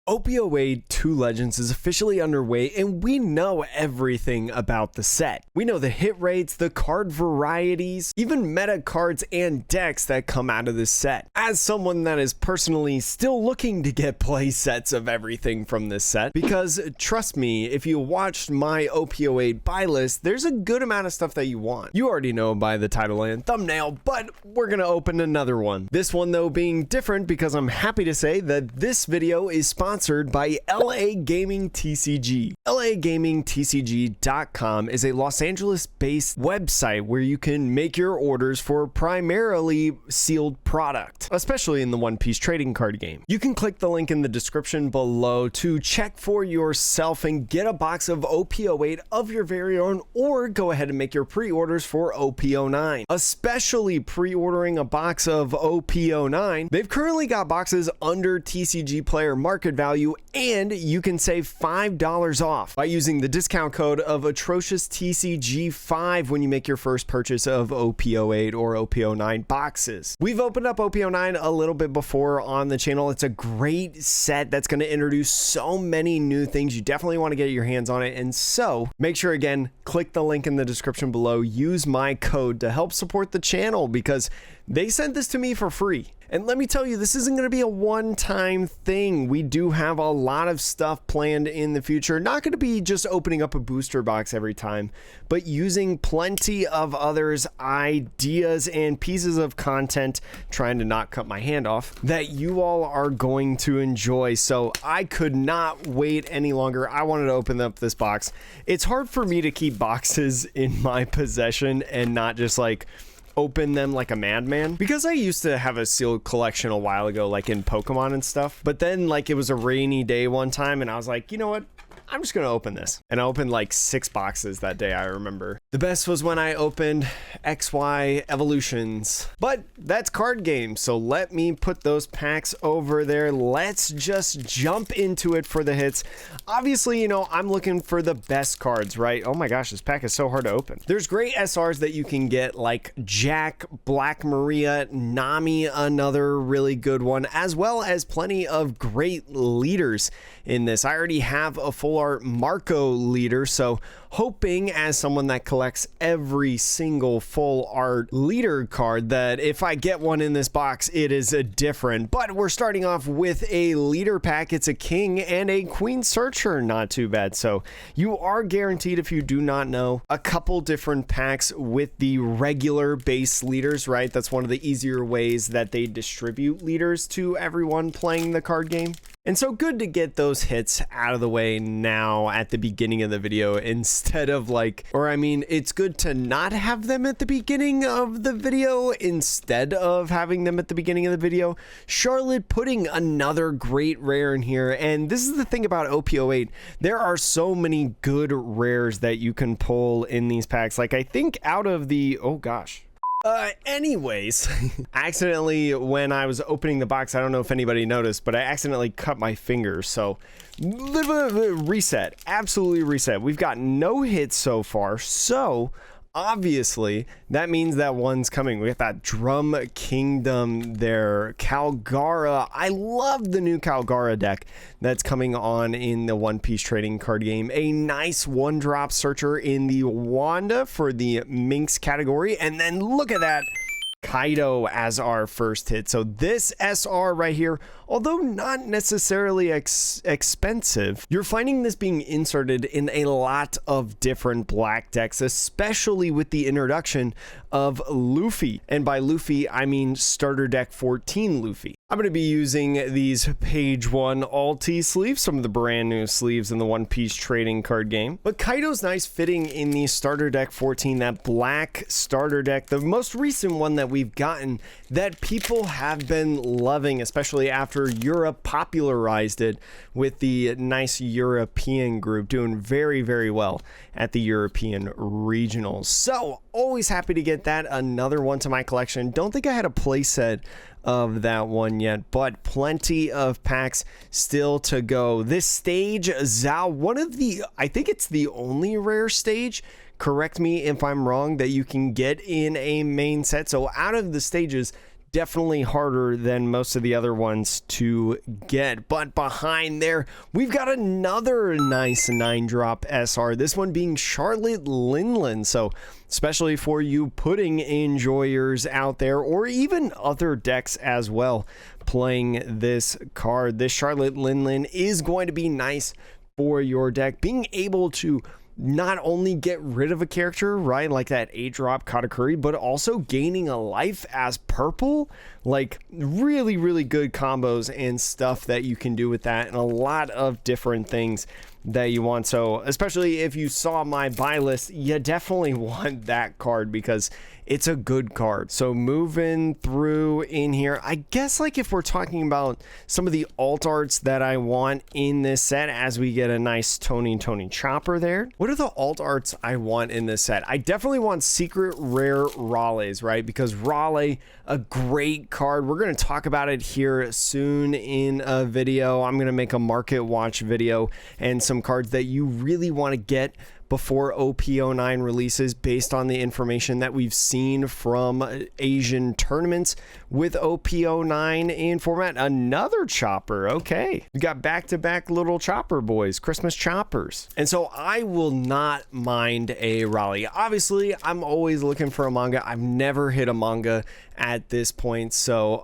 OP08 2 Legends is officially underway, and we know everything about the set. We know the hit rates, the card varieties, even meta cards and decks that come out of this set. As someone that is personally still looking to get play sets of everything from this set, because trust me, if you watched my OP08 buy list, there's a good amount of stuff that you want. You already know by the title and thumbnail, but we're gonna open another one. This one though being different because I'm happy to say that this video is sponsored by LA Gaming TCG. LAGamingTCG.com is a Los Angeles-based website where you can make your orders for primarily sealed product, especially in the One Piece trading card game. You can click the link in the description below to check for yourself and get a box of OP08 of your very own, or go ahead and make your pre-orders for OP09. Especially pre-ordering a box of OP09, they've currently got boxes under TCG player market value, and you can save $5 off by using the discount code of Atrocious TCG5 when you make your first purchase of OP08 or OP09 boxes. We've opened up OP09 a little bit before on the channel. It's a great set that's going to introduce so many new things. You definitely want to get your hands on it, and so make sure, again, click the link in the description below, use my code to help support the channel because they sent this to me for free. And let me tell you, this isn't going to be a one-time thing. We do have a lot of stuff planned in the future. Not going to be just opening up a booster box every time, but using plenty of others, ideas, and pieces of content, trying to not cut my hand off, that you all are going to enjoy. So I could not wait any longer. I wanted to open up this box. It's hard for me to keep boxes in my possession and not just like open them like a madman, because I used to have a sealed collection a while ago, like in Pokemon and stuff, but then like it was a rainy day one time and I was like, you know what, I'm just gonna open this. And I opened like 6 boxes that day, I remember. The best was when I opened XY Evolutions, but that's card games, so let me put those packs over there. Let's just jump into it for the hits. Obviously, you know, I'm looking for the best cards, right? Oh my gosh, this pack is so hard to open. There's great SRs that you can get, like Jack, Black Maria, Nami, another really good one, as well as plenty of great leaders in this. I already have a full art Marco leader, so hoping as someone that collects every single full art leader card that if I get one in this box, it is a different. But we're starting off with a leader pack. It's a king and a queen searcher, not too bad. So you are guaranteed, if you do not know, a couple different packs with the regular base leaders, right? That's one of the easier ways that they distribute leaders to everyone playing the card game. And so good to get those hits out of the way now at the beginning of the video instead of like, or I mean, it's good to not have them at the beginning of the video instead of having them at the beginning of the video. Charlotte putting another great rare in here. And this is the thing about OP08. There are so many good rares that you can pull in these packs. Like I think out of the, oh gosh. Anyways, accidentally when I was opening the box, I don't know if anybody noticed, but I accidentally cut my finger. So reset, absolutely reset. We've got no hits so far. So obviously that means that one's coming. We got that Drum Kingdom there, Calgara. I love the new Calgara deck that's coming on in the One Piece trading card game. A nice 1-drop searcher in the Wanda for the Minx category. And then look at that, Kaido as our first hit. So this SR right here, although not necessarily expensive, you're finding this being inserted in a lot of different black decks, especially with the introduction of Luffy. And by Luffy, I mean starter deck 14 Luffy. I'm going to be using these page 1 Alti sleeves, some of the brand new sleeves in the One Piece trading card game. But Kaido's nice fitting in the starter deck 14, that black starter deck, the most recent one that we've gotten that people have been loving, especially after Europe popularized it with the nice European group doing very, very well at the European regionals. So always happy to get that, another one to my collection. Don't think I had a playset of that one yet, but plenty of packs still to go. This stage, Zao, one of the, I think it's the only rare stage, correct me if I'm wrong, that you can get in a main set. So out of the stages, definitely harder than most of the other ones to get. But behind there, we've got another nice 9-drop SR, this one being Charlotte Linlin. So especially for you pudding enjoyers out there, or even other decks as well, playing this card, this Charlotte Linlin is going to be nice for your deck, being able to not only get rid of a character, right, like that 8-drop Katakuri, but also gaining a life as purple. Like, really, really good combos and stuff that you can do with that, and a lot of different things that you want. So especially if you saw my buy list, you definitely want that card because it's a good card. So moving through in here, I guess, like, if we're talking about some of the alt arts that I want in this set, as we get a nice Tony Chopper there. What are the alt arts I want in this set? I definitely want secret rare Raleighs, right? Because Raleigh, a great card. We're going to talk about it here soon in a video. I'm going to make a market watch video and some cards that you really want to get before OP09 releases, based on the information that we've seen from Asian tournaments with OP09 in format. Another chopper. Okay, we got back-to-back little chopper boys, Christmas choppers. And so I will not mind a Raleigh. Obviously, I'm always looking for a manga. I've never hit a manga at this point, so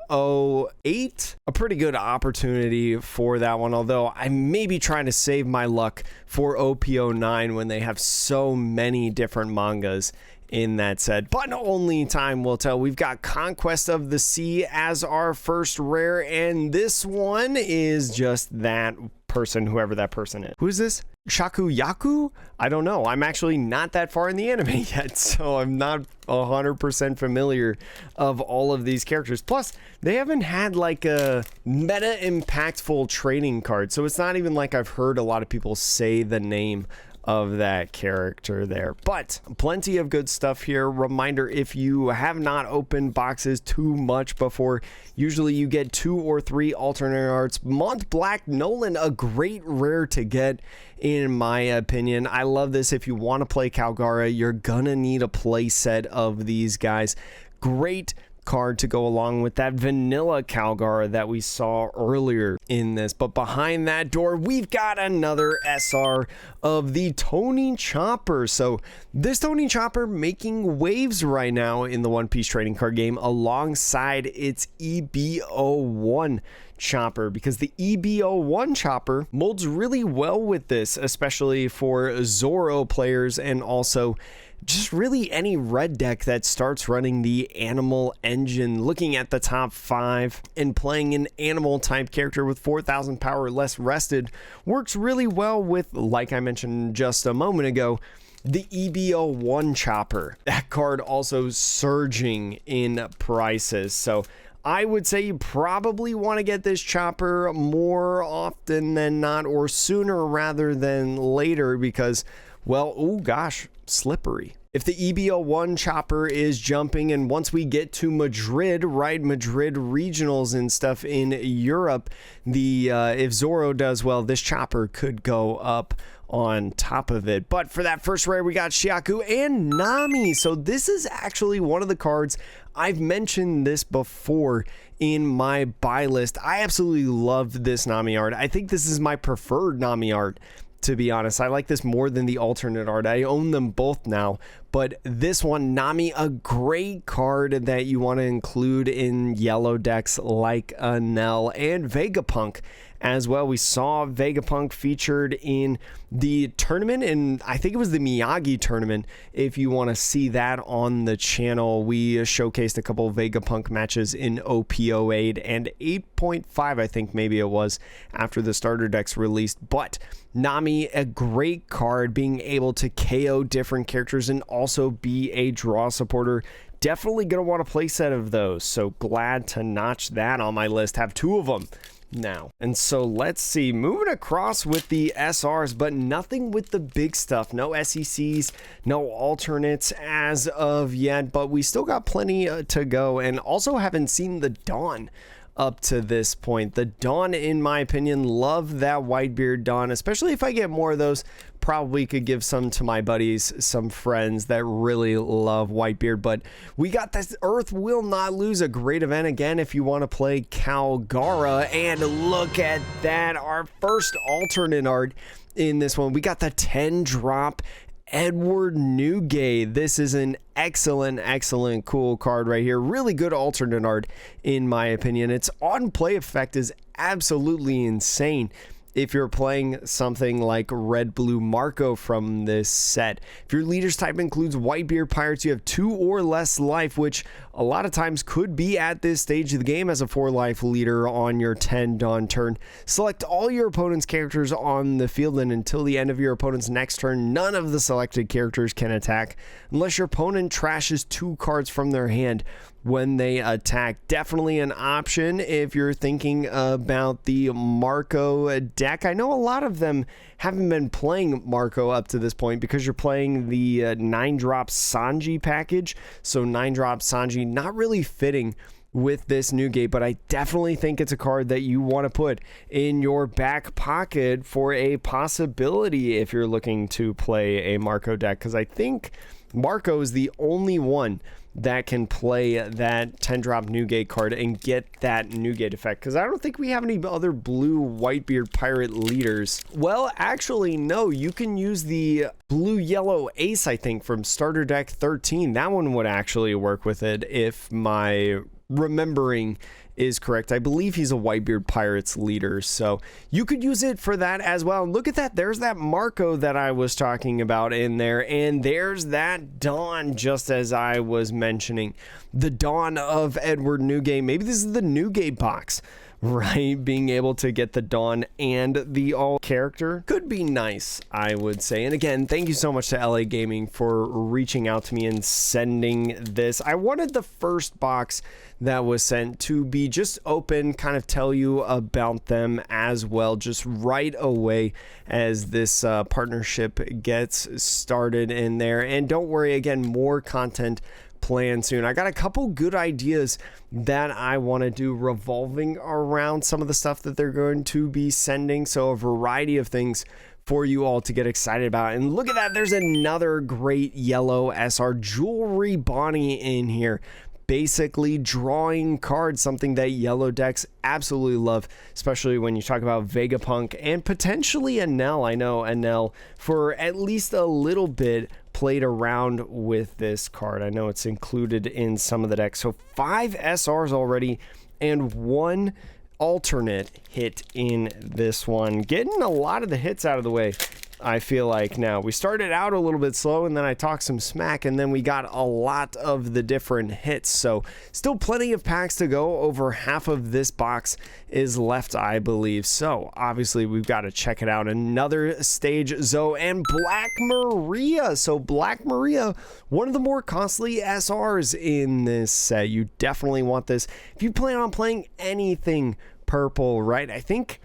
08, a pretty good opportunity for that one, although I may be trying to save my luck for OP09 when they have so many different mangas in that set. But only time will tell. We've got Conquest of the Sea as our first rare, and this one is just that person, whoever that person is. Who is this? Shakuyaku? I don't know. I'm actually not that far in the anime yet, so I'm not 100% familiar of all of these characters. Plus, they haven't had like a meta impactful trading card, so it's not even like I've heard a lot of people say the name of that character there. But plenty of good stuff here. Reminder, if you have not opened boxes too much before, usually you get 2 or 3 alternate arts. Mont Black Nolan, a great rare to get in my opinion. I love this. If you want to play Calgara, you're gonna need a play set of these guys. Great card to go along with that vanilla Calgara that we saw earlier in this. But behind that door, we've got another SR of the Tony Chopper. So this Tony Chopper making waves right now in the One Piece trading card game alongside its EB01 chopper, because the EB01 chopper molds really well with this, especially for Zoro players, and also just really any red deck that starts running the animal engine. Looking at the top 5 and playing an animal type character with 4,000 power less rested works really well with, like I mentioned just a moment ago, the EB01 chopper. That card also surging in prices. So I would say you probably want to get this chopper more often than not, or sooner rather than later, because, well, oh gosh, slippery. If the EB01 chopper is jumping, and once we get to Madrid, right, Madrid regionals and stuff in Europe, the if Zoro does well, this chopper could go up on top of it. But for that first rare, we got Shiaku and Nami. So this is actually one of the cards, I've mentioned this before in my buy list. I absolutely love this Nami art. I think this is my preferred Nami art, to be honest. I like this more than the alternate art. I own them both now, but this one, Nami, a great card that you want to include in yellow decks like Nell and Vegapunk as well. We saw Vegapunk featured in the tournament, and I think it was the Miyagi tournament. If you want to see that on the channel, we showcased a couple of Vegapunk matches in OP08 and 8.5, I think maybe it was, after the starter decks released. But Nami, a great card, being able to KO different characters and also be a draw supporter. Definitely going to want a play set of those, so glad to notch that on my list. Have 2 of them now. And so let's see, moving across with the SRs, but nothing with the big stuff. No SECs, no alternates as of yet, but we still got plenty to go, and also haven't seen the dawn up to this point. The Dawn, in my opinion, love that Whitebeard Dawn, especially if I get more of those. Probably could give some to my buddies, some friends that really love Whitebeard. But we got this Earth Will Not Lose, a great event again if you want to play Calgara. And look at that, our first alternate art in this one. We got the 10 drop Edward Newgate. This is an excellent cool card right here. Really good alternate art in my opinion. Its on play effect is absolutely insane. If you're playing something like Red Blue Marco from this set, if your leader's type includes Whitebeard Pirates, you have 2 or less life, which a lot of times could be at this stage of the game as a 4 life leader on your 10 Dawn turn. Select all your opponent's characters on the field, and until the end of your opponent's next turn, none of the selected characters can attack unless your opponent trashes 2 cards from their hand when they attack. Definitely an option if you're thinking about the Marco deck. I know a lot of them haven't been playing Marco up to this point because you're playing the 9-drop Sanji package. So 9-drop Sanji not really fitting with this Newgate, but I definitely think it's a card that you want to put in your back pocket for a possibility if you're looking to play a Marco deck, because I think Marco is the only one that can play that 10-drop Newgate card and get that Newgate effect, because I don't think we have any other blue Whitebeard pirate leaders. Well, actually, no, you can use the blue-yellow ace, I think, from starter deck 13. That one would actually work with it if my remembering is correct. I believe he's a Whitebeard Pirates leader, so you could use it for that as well. And look at that, there's that Marco that I was talking about in there, and there's that Dawn, just as I was mentioning. The Dawn of Edward Newgate. Maybe this is the Newgate box, right? Being able to get the Dawn and the all character could be nice, I would say. And again, thank you so much to LA Gaming for reaching out to me and sending this. I wanted the first box that was sent to be just open, kind of tell you about them as well, just right away as this partnership gets started in there. And don't worry, again, more content planned soon. I got a couple good ideas that I want to do revolving around some of the stuff that they're going to be sending, so a variety of things for you all to get excited about. And look at that, there's another great yellow SR Jewelry Bonnie in here. Basically drawing cards, something that yellow decks absolutely love, especially when you talk about Vegapunk and potentially Enel. I know Enel, for at least a little bit, played around with this card. I know it's included in some of the decks. So 5 SRs already and 1 alternate hit in this one. Getting a lot of the hits out of the way, I feel like now. We started out a little bit slow, and then I talked some smack, and then we got a lot of the different hits. So still plenty of packs to go. Over half of this box is left, I believe. So obviously we've got to check it out. Another stage Zoe and Black Maria. So Black Maria, one of the more costly SRs in this set. You definitely want this if you plan on playing anything purple, right? I think,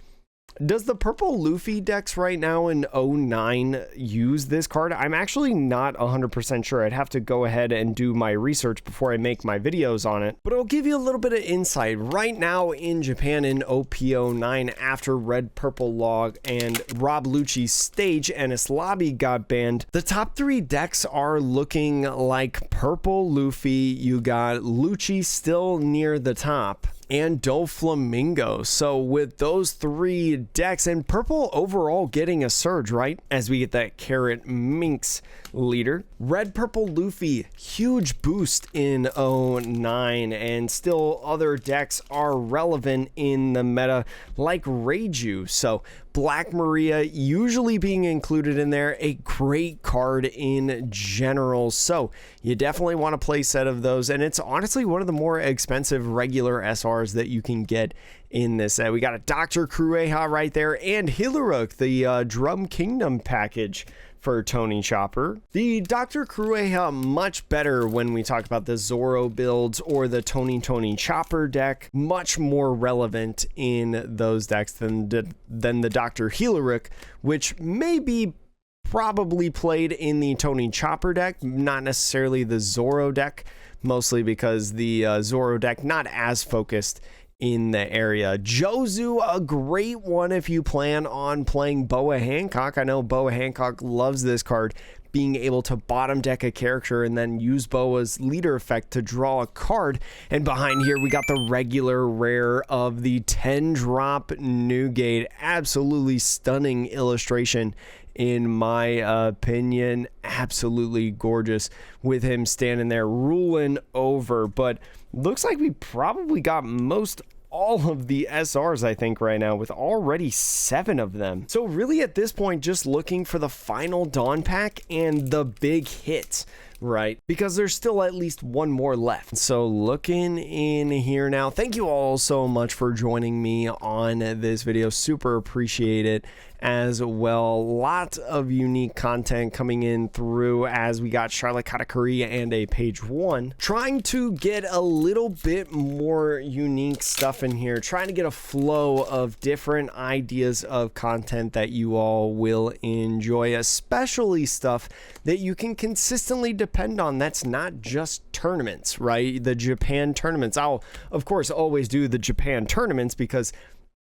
does the purple Luffy decks right now in 09 use this card? I'm actually not 100% sure. I'd have to go ahead and do my research before I make my videos on it. But it'll give you a little bit of insight. Right now in Japan in OP09, after Red Purple Log and Rob Lucci's stage and his lobby got banned, the top 3 decks are looking like purple Luffy. You got Lucci still near the top, and Doflamingo. So with those 3 decks, and purple overall getting a surge, right? As we get that Carrot Minx leader. Red Purple Luffy, huge boost in 09, and still other decks are relevant in the meta like Reiju. So Black Maria usually being included in there, a great card in general. So you definitely want a play set of those, and it's honestly one of the more expensive regular SRs that you can get in this set. We got a Dr. Crueja right there, and Hiluruk, the Drum Kingdom package for Tony Chopper. The Dr. Crueja much better when we talk about the Zoro builds or the Tony Chopper deck. Much more relevant in those decks than the Dr. Hiluruk, which may be probably played in the Tony Chopper deck, not necessarily the Zoro deck, mostly because the Zoro deck not as focused in the area. Jozu, a great one if you plan on playing Boa Hancock. I know Boa Hancock loves this card, being able to bottom deck a character and then use Boa's leader effect to draw a card. And behind here, we got the regular rare of the 10-drop Newgate. Absolutely stunning illustration, in my opinion. Absolutely gorgeous with him standing there ruling over. But looks like we probably got most all of the SRs, I think, right now, with already 7 of them. So really at this point, just looking for the final Dawn pack and the big hits, right? Because there's still at least one more left. So looking in here now, thank you all so much for joining me on this video. Super appreciate it as well. Lots of unique content coming in through as we got Charlotte Katakuri and a page 1. Trying to get a little bit more unique stuff in here, trying to get a flow of different ideas of content that you all will enjoy, especially stuff that you can consistently depend on. That's not just tournaments, right? The Japan tournaments. I'll, of course, always do the Japan tournaments because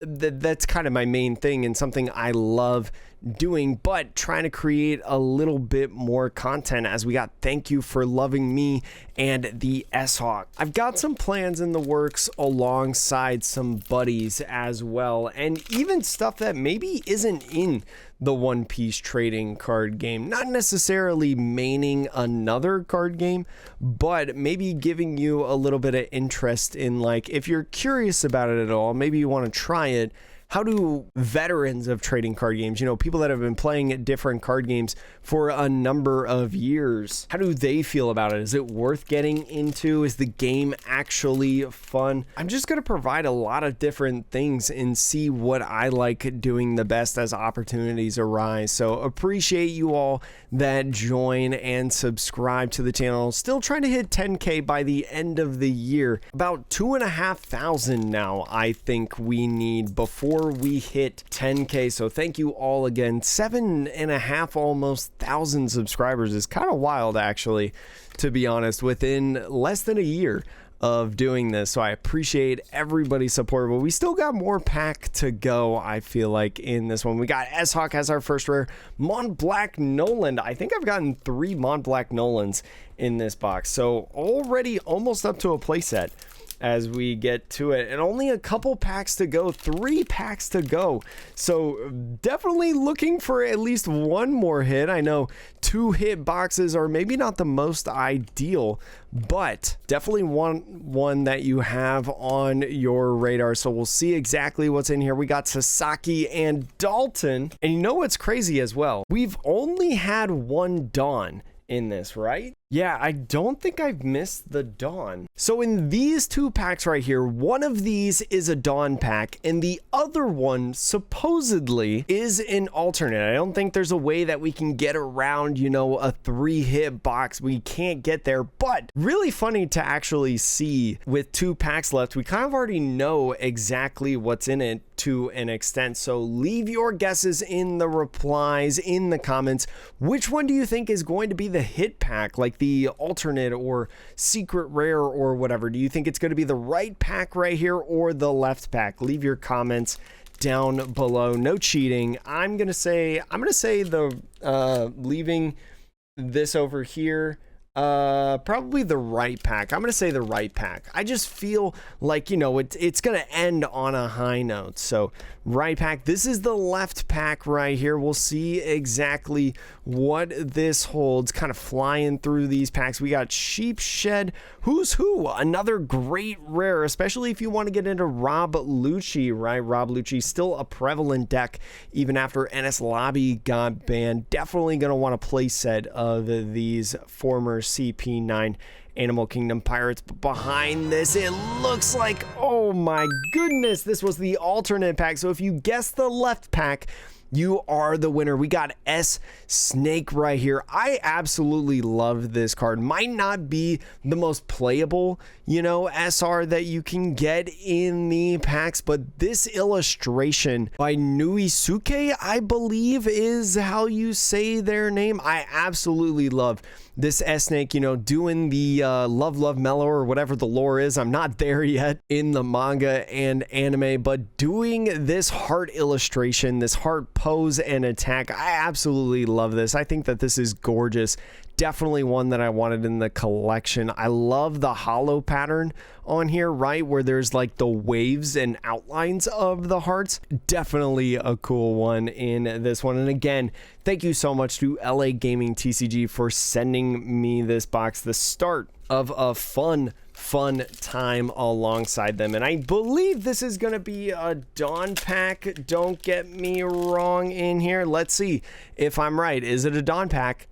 that's kind of my main thing and something I love doing, but trying to create a little bit more content as we got Thank You for Loving Me and the S-Hawk. I've got some plans in the works alongside some buddies as well, and even stuff that maybe isn't in the One Piece trading card game. Not necessarily maining another card game, but maybe giving you a little bit of interest in, like, if you're curious about it at all, maybe you want to try it. How do veterans of trading card games, you know, people that have been playing different card games for a number of years, how do they feel about it? Is it worth getting into? Is the game actually fun? I'm just going to provide a lot of different things and see what I like doing the best as opportunities arise. So appreciate you all that join and subscribe to the channel. Still trying to hit 10K by the end of the year. About 2,500 now, I think we need before we hit 10K. So thank you all again. 7.5 almost thousand subscribers is kind of wild, actually, to be honest, within less than a year of doing this. So I appreciate everybody's support, but we still got more pack to go, I feel like, in this one. We got S-Hawk as our first rare. Mont Black Nolan. I think I've gotten 3 Mont Black Nolans in this box, so already almost up to a playset as we get to it, and only a couple packs to go, 3 packs to go. So definitely looking for at least one more hit. I know 2 hit boxes are maybe not the most ideal, but definitely one that you have on your radar. So we'll see exactly what's in here. We got Sasaki and Dalton, and you know what's crazy as well? We've only had 1 Dawn in this, right? Yeah, I don't think I've missed the Dawn. So in these 2 packs right here, one of these is a Dawn pack, and the other one supposedly is an alternate. I don't think there's a way that we can get around, you know, a 3-hit box. We can't get there, but really funny to actually see with 2 packs left. We kind of already know exactly what's in it to an extent. So leave your guesses in the replies, in the comments. Which one do you think is going to be the hit pack? Like the alternate or secret rare or whatever. Do you think it's going to be the right pack right here or the left pack? Leave your comments down below. No cheating. I'm gonna say the leaving this over here, probably the right pack. I'm gonna say the right pack. I just feel like, you know, it's gonna end on a high note. So right pack. This is the left pack right here. We'll see exactly what this holds. Kind of flying through these packs. We got Sheepshed, Who's Who, another great rare, especially if you want to get into Rob Lucci, right? Rob Lucci, still a prevalent deck even after NS Lobby got banned. Definitely going to want a play set of these former CP9 Animal Kingdom pirates. But behind this, it looks like, oh my goodness, this was the alternate pack. So if you guessed the left pack, you are the winner. We got S Snake right here. I absolutely love this card. Might not be the most playable, you know, SR that you can get in the packs, but this illustration by Nuisuke, I believe is how you say their name. I absolutely love this S Snake, you know, doing the love mellow or whatever the lore is. I'm not there yet in the manga and anime, but doing this heart illustration, this heart pose and attack, I absolutely love this. I think that this is gorgeous. Definitely one that I wanted in the collection. I love the hollow pattern on here, right, where there's like the waves and outlines of the hearts. Definitely a cool one in this one. And again, thank you so much to LA Gaming TCG for sending me this box, the start of a fun time alongside them. And I believe this is going to be a Dawn pack. Don't get me wrong in here. Let's see if I'm right. Is it a Dawn pack?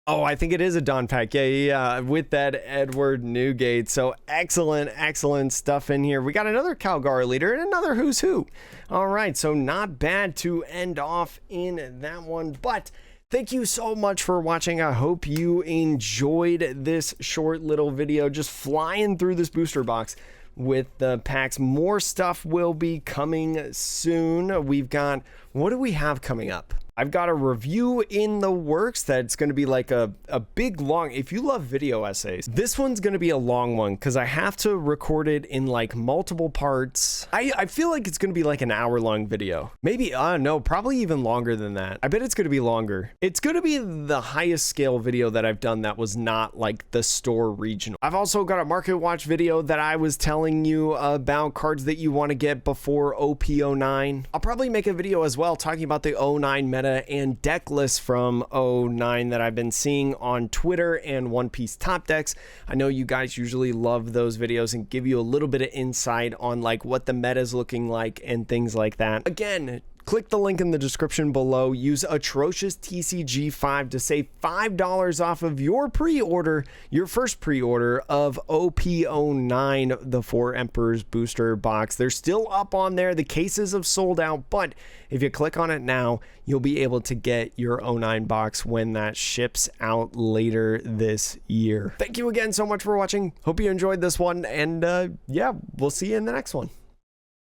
Oh, I think it is a Dawn pack. Yeah, with that Edward Newgate. So excellent stuff in here. We got another Calgary leader and another Who's Who. All right, so not bad to end off in that one, but thank you so much for watching. I hope you enjoyed this short little video, just flying through this booster box with the packs. More stuff will be coming soon. We've got, what do we have coming up? I've got a review in the works that's going to be like a big long, if you love video essays, this one's going to be a long one because I have to record it in like multiple parts. I feel like it's going to be like an hour-long video. Maybe, no, probably even longer than that. I bet it's going to be longer. It's going to be the highest scale video that I've done that was not like the store regional. I've also got a market watch video that I was telling you about cards that you want to get before OP09. I'll probably make a video as well talking about the 09 meta and deck lists from 09 that I've been seeing on Twitter and One Piece Top Decks. I know you guys usually love those videos and give you a little bit of insight on like what the meta is looking like and things like that. Again, click the link in the description below. Use Atrocious TCG5 to save $5 off of your pre-order, your first pre-order of OP09, the Four Emperors booster box. They're still up on there. The cases have sold out, but if you click on it now, you'll be able to get your 09 box when that ships out later this year. Thank you again so much for watching. Hope you enjoyed this one, and yeah, we'll see you in the next one.